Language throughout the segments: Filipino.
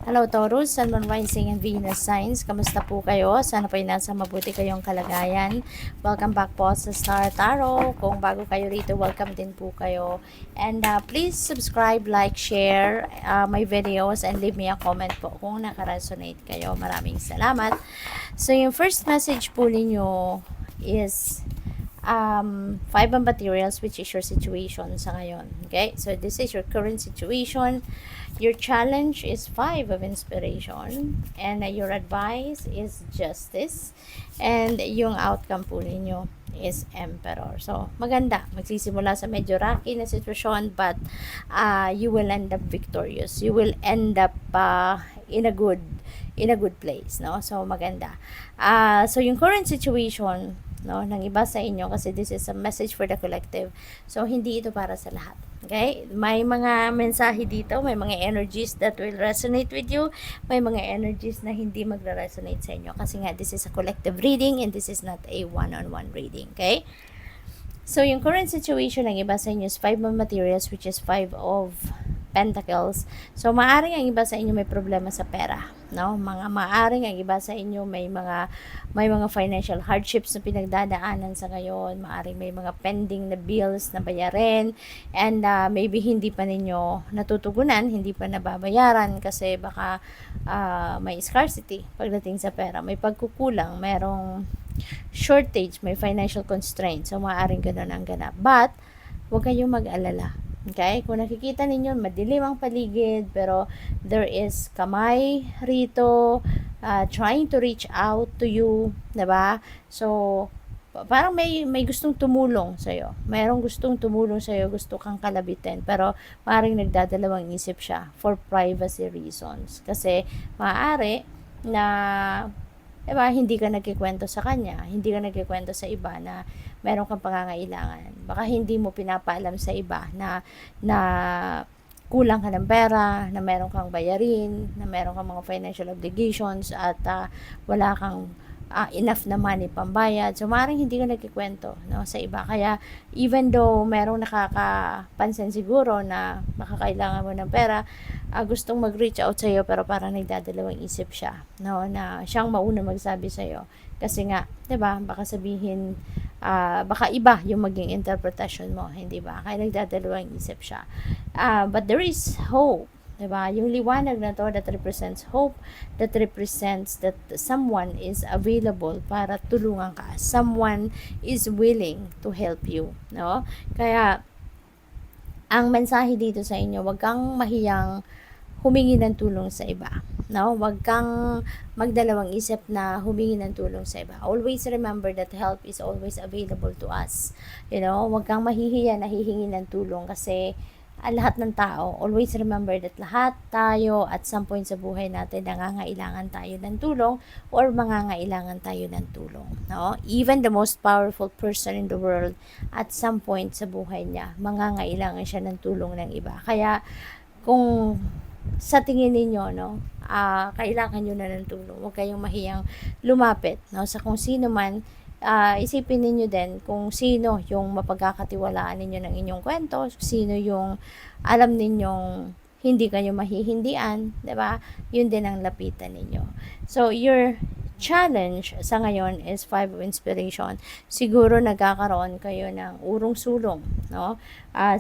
Hello Taurus, Sun, Moon, Rising, and Venus signs. Kamusta po kayo? Sana po ay nasa mabuti kayong kalagayan. Welcome back po sa Star Tarot. Kung bago kayo rito, welcome din po kayo. And please subscribe, like, share my videos, and leave me a comment po kung nakaresonate kayo. Maraming salamat. So yung first message po ninyo is five of materials, which is your situation sa ngayon. Okay, so this is your current situation. Your challenge is five of inspiration, and your advice is justice, and yung outcome po ninyo is emperor. So maganda, magsisimula sa medyo rocky na sitwasyon, but you will end up victorious. You will end up in a good place, no? So maganda. So yung current situation, no, ng iba sa inyo, kasi this is a message for the collective, so hindi ito para sa lahat. Okay, may mga mensahe dito, may mga energies that will resonate with you, may mga energies na hindi magre-resonate sa inyo, kasi nga this is a collective reading and this is not a one-on-one reading. Okay, so yung current situation ng iba sa inyo is five of materials, which is five of pentacles. So maaring ang iba sa inyo may problema sa pera, no? Maaring ang iba sa inyo may mga financial hardships na pinagdadaanan sa ngayon. Maaring may mga pending na bills na bayarin, and maybe hindi pa ninyo natutugunan, hindi pa nababayaran kasi baka may scarcity pagdating sa pera, may pagkukulang, merong shortage, may financial constraints. So maaring ganoon ang ganap, but huwag kayong mag-alala. Okay? Kung nakikita ninyo, madilim ang paligid, pero there is kamay rito, trying to reach out to you, diba? So, parang may gustong tumulong sa'yo. Mayroong gustong tumulong sa'yo, gusto kang kalabitin, pero maaaring nagdadalawang isip siya for privacy reasons. Kasi, maaari na, diba, hindi ka nagkikwento sa kanya, hindi ka nagkikwento sa iba na meron kang pangangailangan. Baka hindi mo pinapaalam sa iba na kulang ka ng pera, na meron kang bayarin, na meron kang mga financial obligations, at wala kang enough na money pambayad. So maaaring hindi ka nagkikwento, no, sa iba. Kaya even though merong nakakapansin siguro na makakailangan mo ng pera, gustong mag-reach out sa iyo, pero parang nagdadalawang isip siya, no, na siyang mauna magsabi sa iyo. Kasi nga, 'di ba, baka sabihin baka iba yung maging interpretation mo, hindi ba? Kaya nagdadalawang isip siya. But there is hope, diba? Yung liwanag na to that represents hope, that represents that someone is available para tulungan ka. Someone is willing to help you, no? Kaya ang mensahe dito sa inyo, wag kang mahiyang humingi ng tulong sa iba, no? Wag kang magdalawang isip na humingi ng tulong sa iba. Always remember that help is always available to us. You know, wag kang mahihiya na hihingi ng tulong, kasi lahat ng tao, always remember that lahat tayo at some point sa buhay natin nangangailangan tayo ng tulong, or mangangailangan tayo ng tulong, no? Even the most powerful person in the world, at some point sa buhay niya, mangangailangan siya ng tulong ng iba. Kaya kung sa tingin ninyo, no, kailangan nyo na ng tulong, huwag kayong mahiyang lumapit, no, sa kung sino man. Isipin ninyo din kung sino yung mapagkakatiwalaan ninyo ng inyong kwento, sino yung alam ninyong hindi kayo mahihindian, diba? Yun din ang lapitan ninyo. So your challenge sa ngayon is five of inspiration. Siguro nagkakaroon kayo ng urong sulong, no?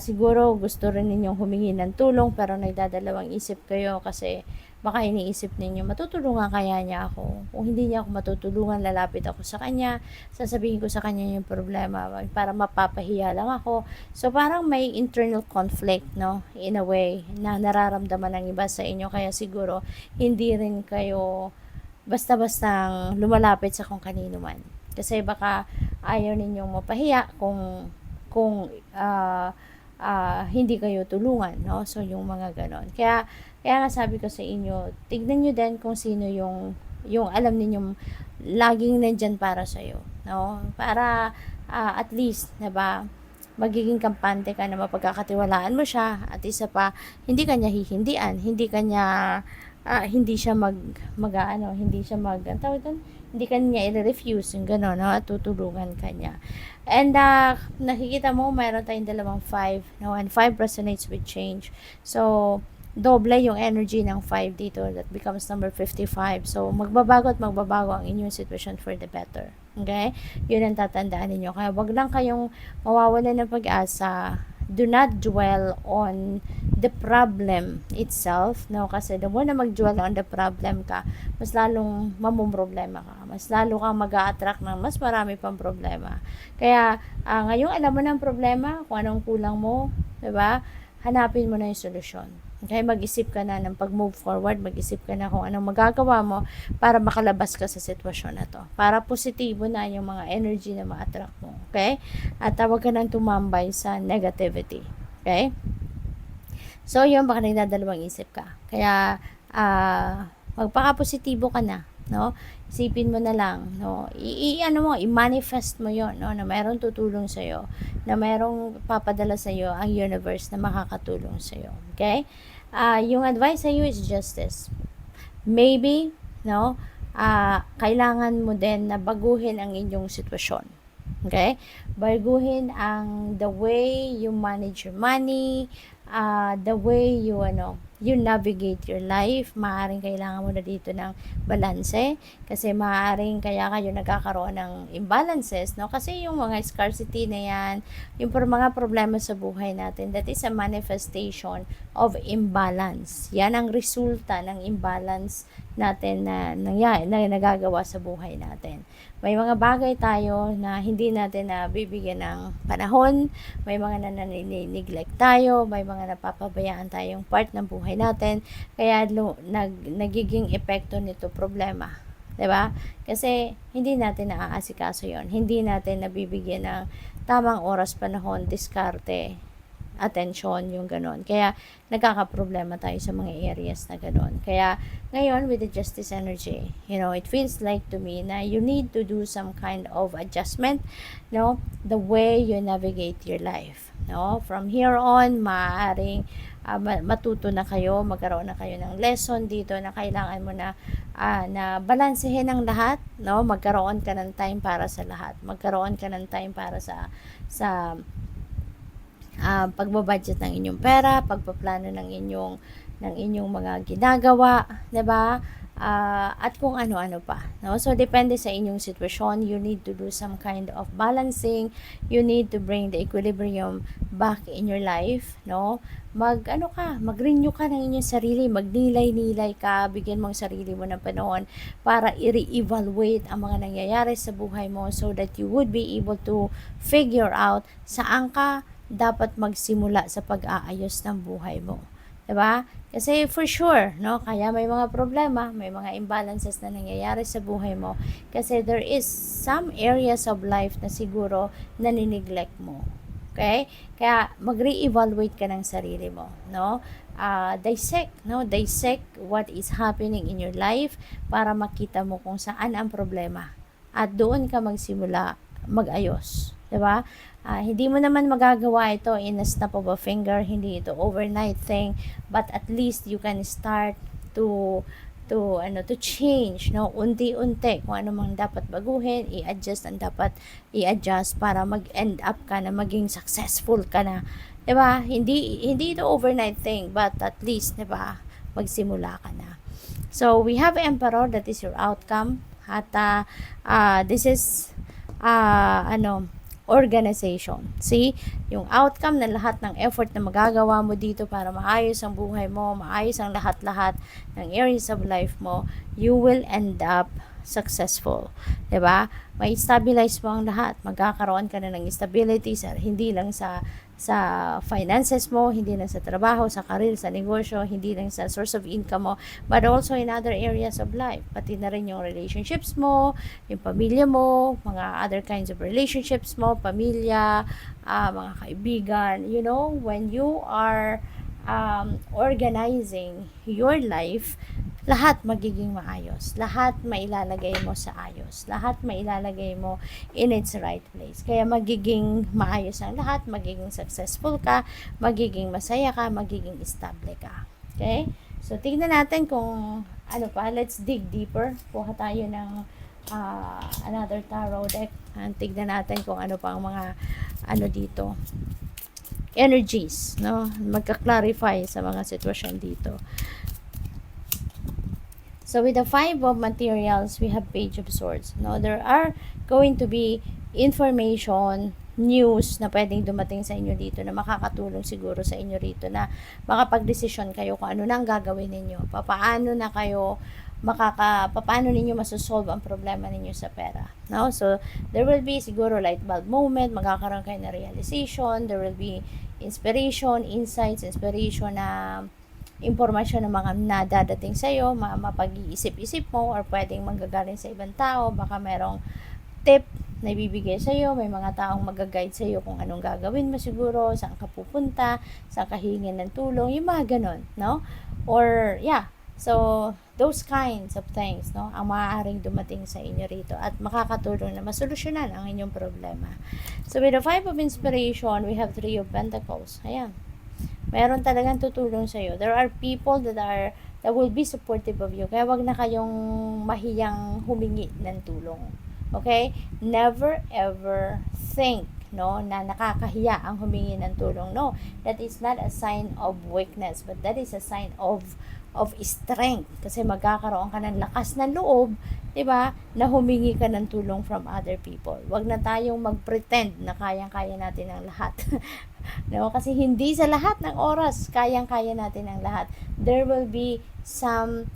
Siguro gusto rin ninyong humingi ng tulong, pero nagdadalawang isip kayo, kasi baka iniisip ninyo, matutulungan kaya niya ako? Kung hindi niya ako matutulungan, lalapit ako sa kanya, sasabihin ko sa kanya yung problema, para mapapahiya lang ako. So parang may internal conflict, no, in a way, na nararamdaman ng iba sa inyo. Kaya siguro hindi rin kayo basta-bastang lumalapit sa kung kanino man, kasi baka ayaw ninyong mapahiya kung hindi kayo tulungan, no? So yung mga ganon. Kaya nga sabi ko sa inyo, tignan nyo din kung sino yung alam ninyong laging nandyan para sa'yo, no? Para at least, diba, magiging kampante ka na mapagkakatiwalaan mo siya, at isa pa, hindi kanya hihindian, hindi siya hindi kanya i-refuse yung gano'n, no? At tutulungan kanya. And nakikita mo, mayroon tayong dalawang 5, no? And 5 resonates with change. So doble yung energy ng 5 dito. That becomes number 55. So, magbabago at magbabago ang inyong situation for the better. Okay? Yun ang tatandaan ninyo. Kaya wag lang kayong mawawalan ng pag-asa. Do not dwell on the problem itself, no? Kasi the more na mag-dwell on the problem ka, mas lalong mamumroblema ka. Mas lalo kang mag-a-attract ng mas marami pang problema. Kaya, ngayong alam mo ng problema, kung anong kulang mo, diba? Hanapin mo na yung solusyon. Okay, mag-isip ka na ng pag-move forward, mag-isip ka na kung anong magagawa mo para makalabas ka sa sitwasyon na to. Para positibo na yung mga energy na ma-attract mo. Okay? At huwag ka nang tumambay sa negativity. Okay? So, yun, baka nagdadalawang isip ka. Kaya, magpaka-positibo ka na. No? Isipin mo na lang, no? I-manifest mo yon, no? Na mayroong tutulong sa iyo, na mayroong papadala sa iyo ang universe na makakatulong sa iyo. Okay? Yung advice sa iyo is just this. Maybe, no? Kailangan mo din na baguhin ang inyong sitwasyon. Okay? Baguhin ang the way you manage your money, the way you navigate your life. Maaaring kailangan mo na dito ng balanse kasi maaaring kaya kayo nagkakaroon ng imbalances, no? Kasi yung mga scarcity na yan, yung mga problema sa buhay natin, that is a manifestation of imbalance. Yan ang resulta ng imbalance natin na nagagawa sa buhay natin. May mga bagay tayo na hindi natin na bibigyan ng panahon, may mga neglect tayo, may mga napapabayaan tayong part ng buhay natin, kaya nagiging epekto nito problema. 'Di ba? Kasi hindi natin naaasikaso 'yon. Hindi natin nabibigyan ng tamang oras, panahon, diskarte, atensyon, yung ganon. Kaya, nagkakaproblema tayo sa mga areas na ganon. Kaya, ngayon, with the justice energy, it feels like to me na you need to do some kind of adjustment, no? The way you navigate your life, no? From here on, maaaring matuto na kayo, magkaroon na kayo ng lesson dito na kailangan mo na na balansehin ang lahat, no? Magkaroon ka ng time para sa lahat. Magkaroon ka ng time para sa pagbabudget ng inyong pera, pagpaplano ng inyong mga ginagawa, 'di ba? At kung ano-ano pa, no? So depende sa inyong sitwasyon, you need to do some kind of balancing, you need to bring the equilibrium back in your life, no? Mag-renew ka ng inyong sarili, magnilay-nilay ka, bigyan mo ang sarili mo ng panahon para i-re-evaluate ang mga nangyayari sa buhay mo so that you would be able to figure out saan ka dapat magsimula sa pag-aayos ng buhay mo. 'Di ba? Kasi for sure, no, kaya may mga problema, may mga imbalances na nangyayari sa buhay mo kasi there is some areas of life na siguro nanineglect mo. Okay? Kaya mag-re-evaluate ka ng sarili mo, no? Dissect what is happening in your life para makita mo kung saan ang problema. At doon ka magsimula mag-ayos. 'Di ba? Hindi mo naman magagawa ito in a snap of a finger, hindi ito overnight thing, but at least you can start to change, no? Unti-unti kung ano mang dapat baguhin, i-adjust ang dapat i-adjust para mag-end up ka na maging successful ka na. 'Di ba? Hindi ito overnight thing, but at least, 'di ba, magsimula ka na. So, we have Emperor, that is your outcome. At this is organization. See, yung outcome ng lahat ng effort na magagawa mo dito para maayos ang buhay mo, maayos ang lahat-lahat ng areas of life mo, you will end up successful. 'Di ba? May stabilize mo ang lahat. Magkakaroon ka na ng stability hindi lang sa finances mo, hindi lang sa trabaho, sa career, sa negosyo, hindi lang sa source of income mo, but also in other areas of life. Pati na rin yung relationships mo, yung pamilya mo, mga other kinds of relationships mo, pamilya, mga kaibigan. When you are organizing your life, lahat magiging maayos. Lahat mailalagay mo sa ayos. Lahat mailalagay mo in its right place. Kaya magiging maayos ang lahat, magiging successful ka, magiging masaya ka, magiging stable ka. Okay? So, tingnan natin kung let's dig deeper. Kuha tayo ng another tarot deck. Tignan natin kung ano pa ang mga dito. energies, no? Magka-clarify sa mga sitwasyon dito. So with the Five of Materials, we have Page of Swords. No, there are going to be information, news na pwedeng dumating sa inyo dito na makakatulong siguro sa inyo rito na makapag-desisyon kayo kung ano na ang gagawin ninyo. Paano na kayo paano ninyo masosolve ang problema ninyo sa pera. No? So, there will be siguro light bulb moment, magkakaroon kayo na realization, there will be inspiration, insights, inspiration na impormasyon ng mga nadadating sa iyo, mapag-iisip-isip mo, or pwedeng manggagaling sa ibang tao, baka merong tip na ibibigay sa iyo, may mga taong mag-guide sa iyo kung anong gagawin mo siguro, saan ka pupunta, saan ka hingin ng tulong, yung mga ganon, no? Or, yeah, so, those kinds of things, no, ang maaaring dumating sa inyo rito at makakatulong na masolusyonan ang inyong problema. So, with the Five of Inspiration, we have Three of Pentacles. Ayan. Meron talagang tutulong sa iyo. There are people that will be supportive of you. Kaya wag na kayong mahiyang humingi ng tulong. Okay? Never ever think, no, na nakakahiya ang humingi ng tulong. No, that is not a sign of weakness, but that is a sign of strength. Kasi magkakaroon ka ng lakas ng loob, 'di ba, na humingi ka ng tulong from other people. Wag na tayong mag-pretend na kayang-kaya natin ang lahat. No, kasi hindi sa lahat ng oras kayang-kaya natin ang lahat. There will be some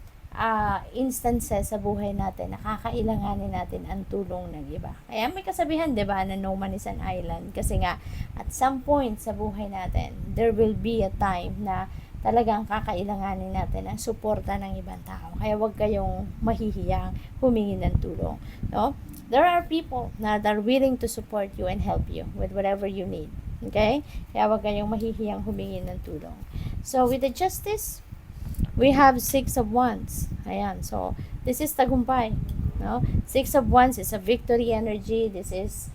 instances sa buhay natin na kakailanganin natin ang tulong ng iba. Kaya may kasabihan, 'di ba, na no man is an island, kasi nga at some point sa buhay natin, there will be a time na talagang kakailanganin natin ang suporta ng ibang tao. Kaya wag kayong mahihiyang humingi ng tulong, no? There are people na that are willing to support you and help you with whatever you need. Okay? Kaya wag kayong mahihiyang humingi ng tulong. So, with the Justice, we have Six of Wands. Ayan. So, this is tagumpay. No? Six of Wands is a victory energy. This is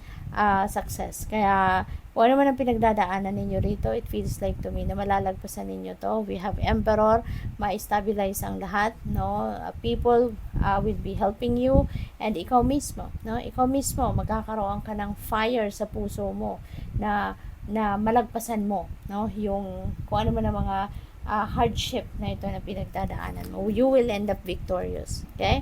success. Kaya, kung ano man ang pinagdadaanan ninyo rito, it feels like to me na malalagpasan ninyo to. We have Emperor, ma-stabilize ang lahat, no? People will be helping you, and ikaw mismo, no? Ikaw mismo, magkakaroon ka ng fire sa puso mo na malagpasan mo, no? Yung kung ano man ang mga hardship na ito na pinagdadaanan mo. You will end up victorious. Okay?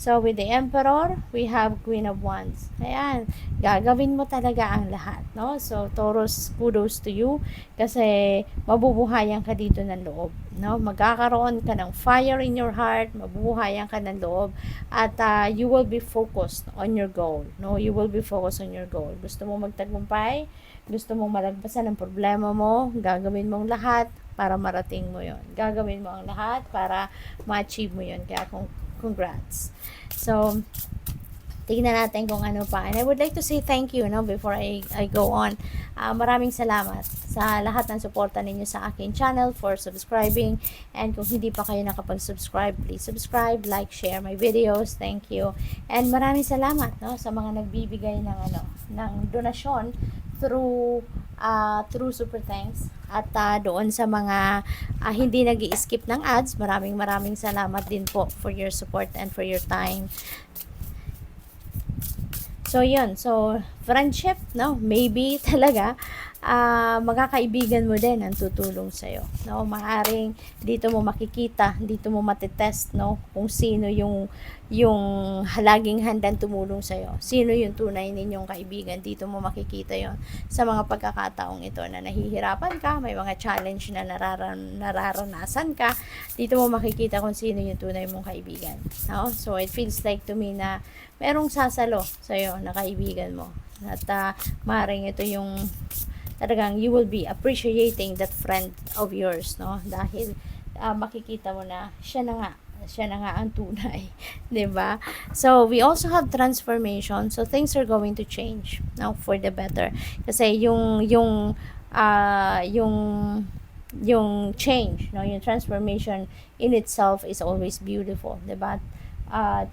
So, with the Emperor, we have Queen of Wands. Ayan, gagawin mo talaga ang lahat, no? So, Taurus, kudos to you kasi mabubuhayan ka dito ng loob, no? Magkakaroon ka ng fire in your heart, mabubuhayan ka ng loob, at you will be focused on your goal, no? You will be focused on your goal. Gusto mo magtagumpay, gusto mong malagpasan ang problema mo, gagawin mong lahat para marating mo yon. Gagawin mo ang lahat para ma-achieve mo yon. Kaya congrats. So, tignan natin kung ano pa. And I would like to say thank you, no, before I go on. Maraming salamat sa lahat ng suporta ninyo sa aking channel, for subscribing. And kung hindi pa kayo nakapag-subscribe, please subscribe, like, share my videos. Thank you. And maraming salamat, no, sa mga nagbibigay ng donasyon through Super Thanks, at doon sa mga hindi nag-i-skip ng ads, maraming salamat din po for your support and for your time. So, yun. So, friendship, no? Maybe talaga, magkakaibigan mo din ang tutulong sa'yo, no? Maaring dito mo makikita, dito mo matitest, no? Kung sino yung laging handang tumulong sa'yo. Sino yung tunay ninyong kaibigan. Dito mo makikita yon sa mga pagkakataong ito na nahihirapan ka, may mga challenge na nararanasan ka. Dito mo makikita kung sino yung tunay mong kaibigan, no? So, it feels like to me na merong sasalo sa'yo na kaibigan mo. At maaaring ito yung talagang you will be appreciating that friend of yours, no? Dahil makikita mo na siya na nga ang tunay, 'di ba? So, we also have transformation. So, things are going to change now for the better. Kasi yung change, no, yung transformation in itself is always beautiful, 'di ba?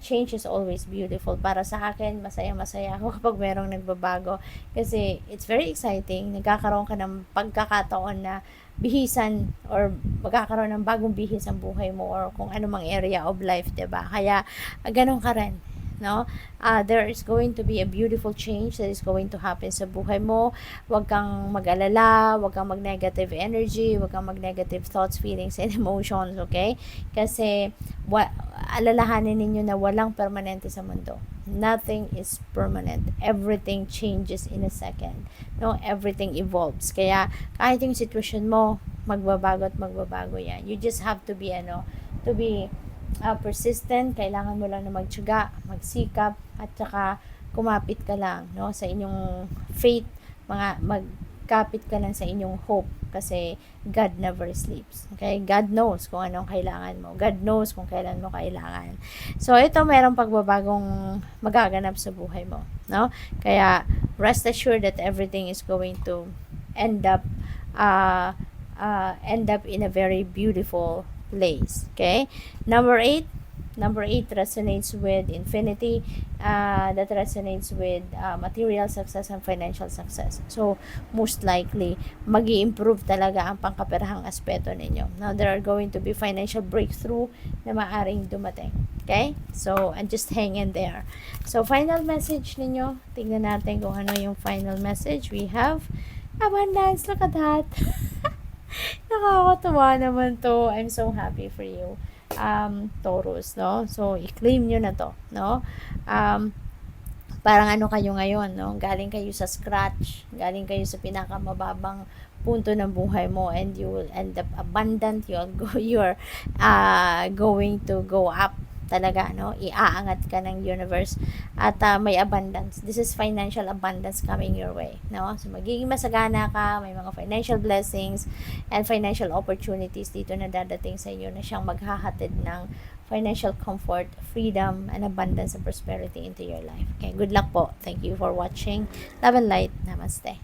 Change is always beautiful. Para sa akin, masaya ako kapag merong nagbabago. Kasi it's very exciting. Nagkakaroon ka ng pagkakataon na bihisan or magkakaroon ng bagong bihis ang buhay mo or kung anumang area of life, 'di ba? Kaya ganun ka rin. no? There is going to be a beautiful change that is going to happen sa buhay mo. Huwag kang mag-alala, huwag kang mag-negative energy, huwag kang mag-negative thoughts, feelings, and emotions, okay? Kasi, alalahanin ninyo na walang permanente sa mundo. Nothing is permanent. Everything changes in a second. No, everything evolves. Kaya, kahit yung sitwasyon mo, magbabago at magbabago yan. You just have to be, persistent. Kailangan mo lang na magtiyaga, magsikap, at saka kumapit ka lang, no, sa inyong faith, magkapit ka lang sa inyong hope, kasi God never sleeps. Okay? God knows kung anong kailangan mo. God knows kung kailan mo kailangan. So, ito merong pagbabagong magaganap sa buhay mo, no? Kaya, rest assured that everything is going to end up in a very beautiful place. Okay? Number 8 resonates with infinity. That resonates with material success and financial success. So, most likely, mag-i-improve talaga ang pangkaperahang aspeto ninyo. Now, there are going to be financial breakthrough na maaring dumating. Okay? So, and just hang in there. So, final message ninyo. Tingnan natin kung ano yung final message. We have abundance. Look at that. Nakakatuwa naman to. I'm so happy for you, Taurus, no? So, i-claim nyo na to, no? Parang ano kayo ngayon, no? Galing kayo sa scratch, galing kayo sa pinakamababang punto ng buhay mo, and you will end up abundant. You're going to go up talaga, no? Iaangat ka ng universe at may abundance. This is financial abundance coming your way, no? So, magiging masagana ka, may mga financial blessings and financial opportunities dito na dadating sa inyo na siyang maghahatid ng financial comfort, freedom, and abundance and prosperity into your life. Okay, good luck po. Thank you for watching. Love and light. Namaste.